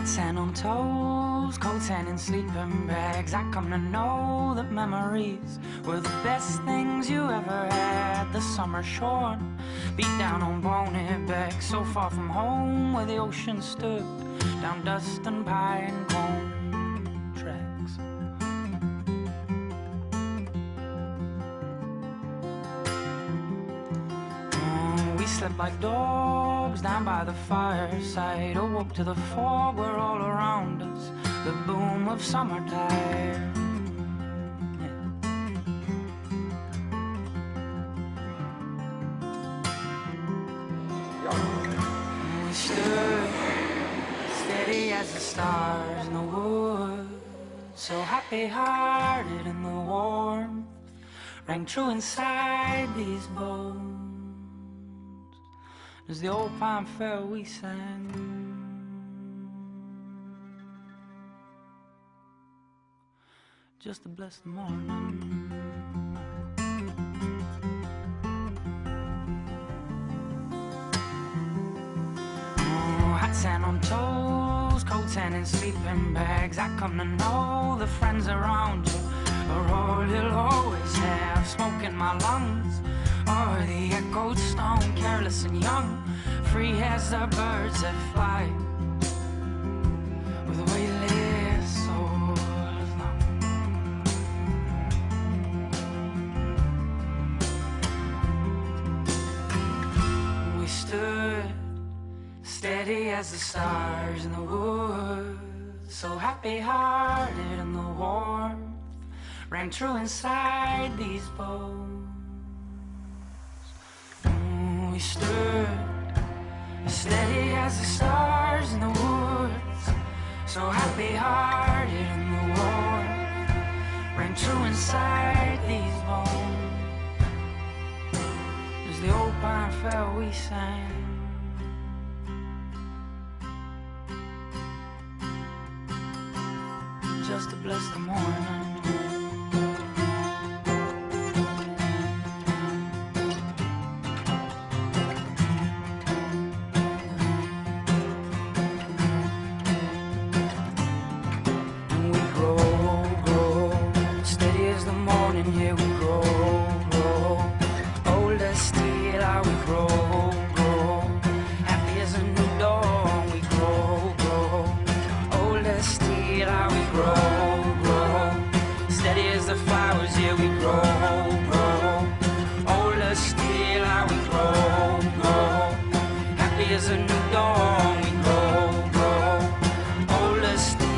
Hot sand on toes, cold sand in sleeping bags. I come to know that memories were the best things you ever had. The summer shorn, beat down on bonehead back, so far from home where the ocean stood, down dust and pine cone tracks. We slept like dogs down by the fireside, awoke to the fog where all around us the boom of summertime. We stood steady as the stars in the woods, so happy-hearted in the warmth rang true inside these bones. As the old pine fell, we sang, just to bless the morning. Oh, hot sand on toes, cold sand in sleeping bags. I come to know the friends around you are all you'll always have. Smoke in my lungs, or the echoed stone, careless and young, free as the birds that fly, with a weightless soul of love. We stood steady as the stars in the woods, so happy-hearted in the warmth rang true inside these bones. We stood steady as the stars in the woods, so happy-hearted in the warmth rang true inside these bones. As the old pine fell, we sang, just to bless the morning. As a new dawn, we grow, grow, older still.